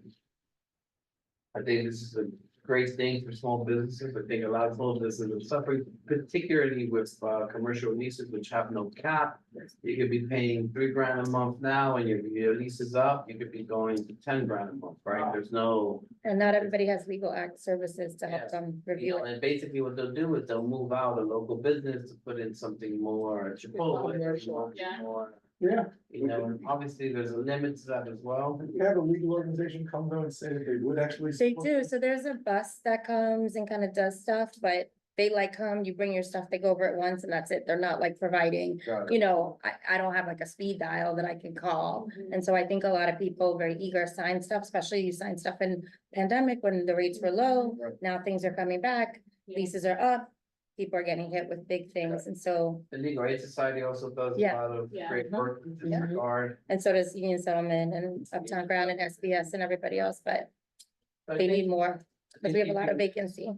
I think this is a great thing for small businesses. I think a lot of small businesses are suffering, particularly with commercial leases which have no cap. You could be paying $3,000 a month now, and your lease is up, you could be going to $10,000 a month, right? There's no. And not everybody has legal act services to help Yes. them You review know, it. and basically what they'll do is they'll move out a local business to put in something more Chipotle. Yeah. More, Yeah, you know, and obviously there's a limit to that as well. You have a legal organization come down and say that they would actually. They support do, this? so there's a bus that comes and kind of does stuff, but they like come, you bring your stuff, they go over it once and that's it. They're not like providing, Got it. you know, I don't have like a speed dial that I can call. And so I think a lot of people very eager sign stuff, especially you sign stuff in pandemic when the rates were low. Right. Now things are coming back, leases are up, people are getting hit with big things. And so, The Legal Aid Society also does a Yeah. lot of Yeah. great work in this Yeah. regard. and so does Union Settlement and Uptown Ground and SBS and everybody else, but I they think- need more. I Because think we have a you lot of can- vacancy.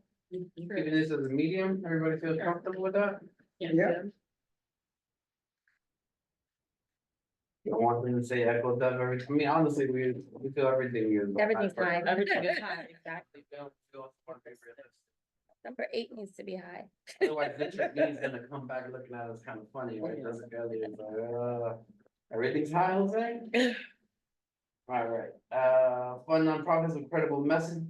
Even this as a medium, everybody feel comfortable with that? yeah. You don't want them to say echo that, I mean, honestly, we feel everything is. Everything's high. Everything is high, exactly. We don't want to be realistic. Number 8 needs to be high. Otherwise, this is gonna come back looking at us kind of funny, right? Doesn't go there, it's like, everything's high, Jose? All right, fund nonprofits with credible messengers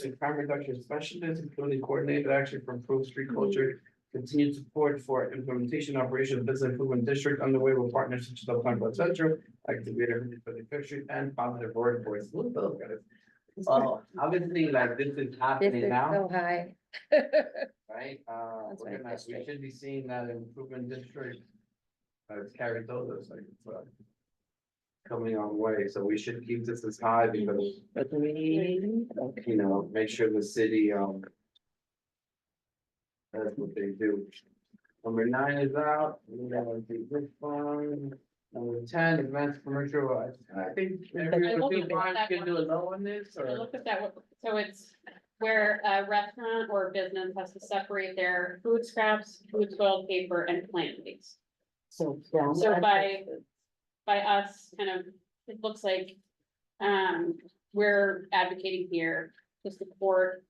and crime reduction specialists, including coordinated action for improved street culture. Continued support for implementation operation of business improvement district underway with partners such as Uptown Club Central, activator for the picture and positive workforce. Look at those guys. Obviously, like this is This happening is now, so high. right? That's We're my gonna, we district. should be seeing that improvement district. It's carried over, so it's coming our way, so we should keep this as high because, Agreed. you know, make sure the city, that's what they do. Number 9 is out, we got this one. Number 10, advanced commercial, I think. everyone looked feel at fine, that we can do a one. low on this, I or? looked at that, so it's where a restaurant or business has to separate their food scraps, food spoiled paper and plant waste. So. So by us, kind of, it looks like, we're advocating here to support.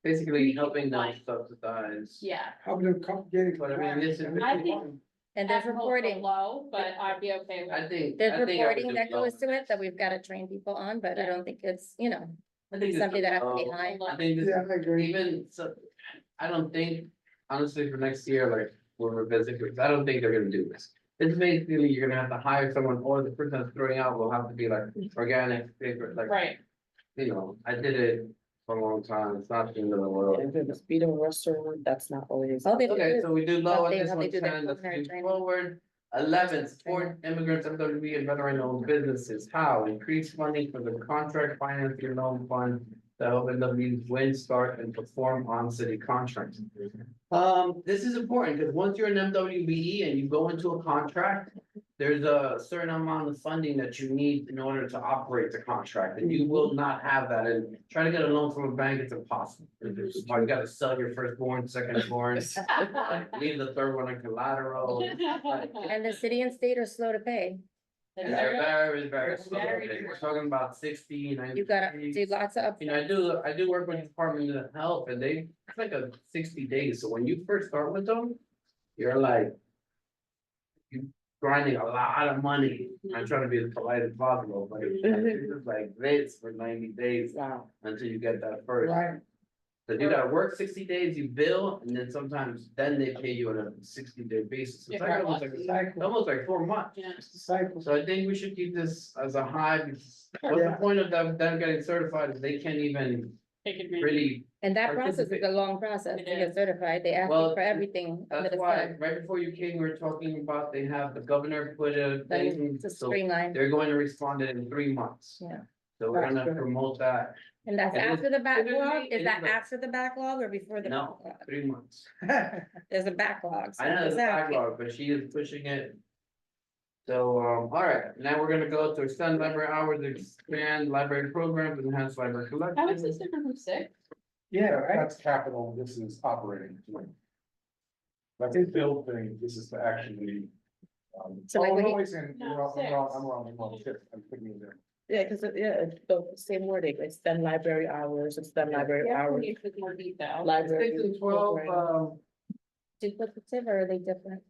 Basically helping them subsidize. Yeah. Help them come get it. But I mean, this is. I think- And there's At most reporting, Low, but I'd be okay I with. think. there's I think I would reporting do that low. goes to it that we've got to train people on, but I don't think it's, you know, I think it's something that has to be low. high. I think this, Yeah, I agree. even, so, I don't think, honestly, for next year, like, we're revisiting, because I don't think they're gonna do this. It's basically, you're gonna have to hire someone, or the person that's throwing out will have to be like organic, paper, like, Right, you know, I did it for a long time, it's not the end of the world. And then the speed of restaurant, that's not always. Oh, they do Okay, this. so we do low on Update this how they one, do their 10, let's culinary move training. forward. 11, support immigrants, MWB and veteran-owned businesses, how? Increase funding for the contract financing loan fund to help MWBs win, start, and perform on city contracts. This is important, because once you're an MWBE and you go into a contract, there's a certain amount of funding that you need in order to operate the contract, and you will not have that, and trying to get a loan from a bank, it's impossible. It's just, you gotta sell your firstborn, secondborn, leave the third one on collateral. And the city and state are slow to pay. And they're very, very They're slow. very We're talking about 60, 90 You gotta days. do lots of. You know, I do work with the Department of Health, and it's like a 60 days, so when you first start with them, you're like. you grinding a lot of money. I'm trying to be as polite as possible, but it's just like this for 90 days Wow. until you get that first. Right, So you gotta work 60 days, you bill, and then sometimes then they pay you on a 60-day basis. It's like almost like, cycle, almost like 4 months. Yeah. it's the cycle. So I think we should keep this as a high, because what's the Yeah. point of them getting certified if they can't even Take advantage. really. And that process is Participate. a long process to It get is. certified. They ask you Well, for everything. that That's is why, done. right before you came, we were talking about, they have the governor put a thing, To so streamline, they're going to respond it in 3 months. Yeah. So we're That's gonna good. promote that, and that's It is- after the backlog, typically, it is that is a- after the backlog or before the no, backlog? 3 months. There's a backlog. so I know I'm there's just a asking. backlog, but she is pushing it. So, all right, now we're gonna go to extend library hours, expand library programs, enhance library How is collection. this different from 6? Yeah, that's capital, this is operating. That's a build thing, this is to actually. So like Oh, when no, you- wait, Sam, No, I'm wrong, six. I'm wrong, shit, I'm thinking of that. Yeah, because, it's the same wording, extend library hours, extend library hours. With more detail. Library. 6 and 12, programs. Duplicative or are they different?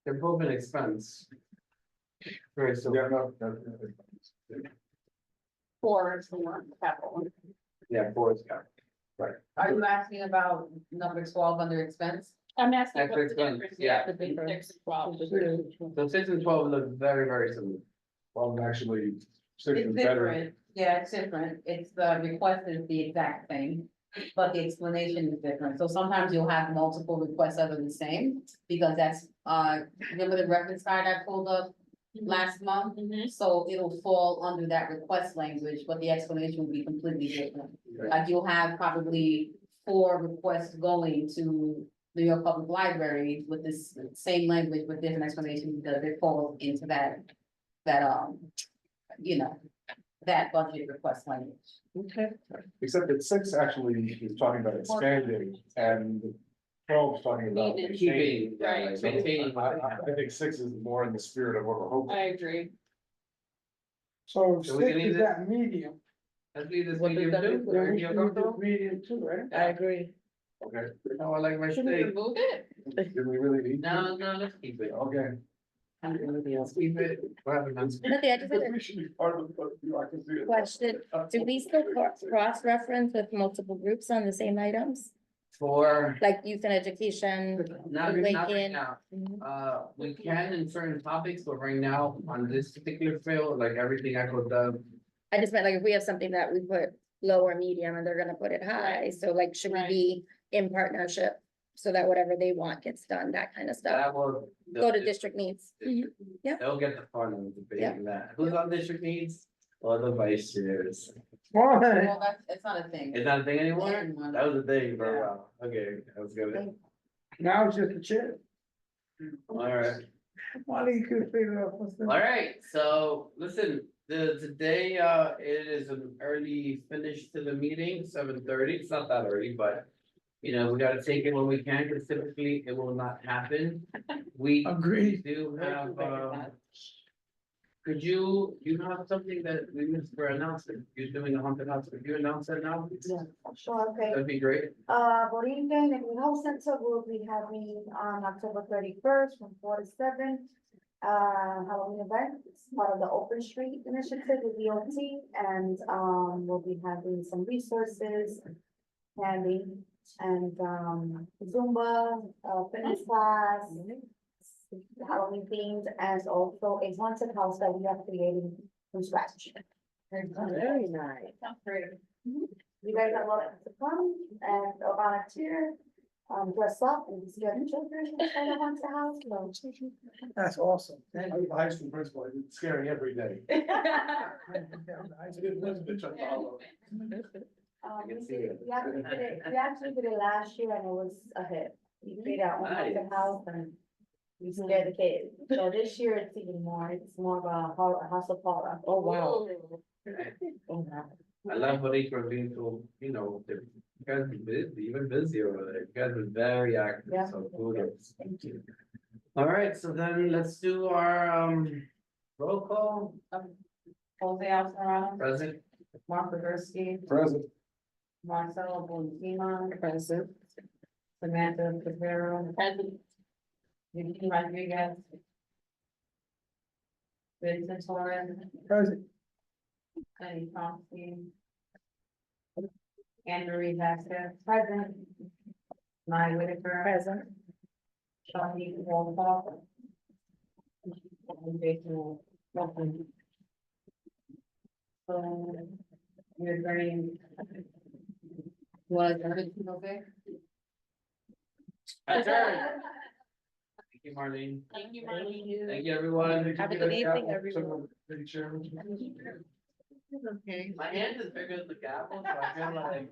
they're both an expense. Very Yeah, similar, no, 4 is the more capital. yeah, Forrest Gump. Are you asking about number 12 under expense? I'm asking Extra what's the expense, difference, yeah. yeah, between 6 and 12. So 6 and 12 look very, very similar. well, actually, six It's is better. different, yeah, it's different, it's the request is the exact thing, but the explanation is different, so sometimes you'll have multiple requests that are the same. Because that's, remember the reference card I pulled up last month? Mhm. So it'll fall under that request language, but the explanation will be completely different. Like you'll have probably 4 requests going to New York Public Library with this same language with different explanations because it falls into that, you know, that budget request language. Okay. Except that 6 actually is talking about expanding and 12 is talking about. Maintenance. Keeping, yeah, Right. like maintaining. I think 6 is more in the spirit of what we're hoping. I agree. So So we can 6 leave is this- that medium, Let's leave this What does medium that too. mean? then Are we you should do comfortable? medium too, right? I agree. Okay, Oh, I like my Should we steak. remove it? do we really need? No, let's keep it. Okay. Let's keep it. What happened, man? Nothing, I just had We should be part of the, I can see a it. question. Do we still cross-reference with multiple groups on the same items? For, Like youth and education? not right Lincoln. now. Mhm. We can in certain topics, but right now, on this particular field, like everything Echo does. I just meant like if we have something that we put low or medium and they're gonna put it high, so like, should we Right. be in partnership? So that whatever they want gets done, that kind of stuff, That will. go to district needs. Yeah. They'll get the fun of Yeah. debating that. Who's on district needs? Well, the vice chairs. Well, that's, it's not a thing. Is that a thing anymore? Anymore. That was a thing for a while. Okay, that was good. Now it's just a chair. Alright, Why do you could figure out what's the? alright, so listen, today, it is an early finish to the meeting, 7:30. It's not that early, but. You know, we gotta take it when we can, because typically it will not happen. We Agreed. do have, could you have something that we missed for announcement? You're doing a haunted house, could you announce that now? Sure, okay. That'd be great. Borinquen and Health Center will be having on October 31st from 4 to 7. Halloween event, it's part of the Open Street Initiative with DOT, and, we'll be having some resources. Candy and, Zumba, fitness class. Halloween themed, and also a haunted house that we are creating from scratch. Very nice. Sounds great. You guys are welcome to come and volunteer, dress up and see other children inside the haunted house, so. That's awesome. I'm the high school principal, it's scary every day. I didn't live in Chicago. can see it. We actually did it last year and it was a hit. We created our own haunted Nice. house and we scared the kids. So this year it's even more, it's more of a horror, a house of horror. Oh, wow. Oh, wow. I love what each being so, you know, you guys are busy, even busy over there. You guys are very active, Yeah. so kudos. Thank you. All right, so then let's do our, roll call. Jose Alvarado, Present. Mark Boguski, Present. Marcelo Bonjima, Present. Samantha Rivera, Present. Eugene Rodriguez, Vincent Torres, Present. Penny Thompson. Anne Marie Vasquez, present. Maya Whitaker. Present. Shawnee Walcott. And Jason Wilson. So, you're very. Was everything okay? Adjourned. Thank you, Marlene. Thank you, Marlene. Thank you, everyone. Have a good evening, everyone. Okay. My hand is bigger than the gavel, so I feel like.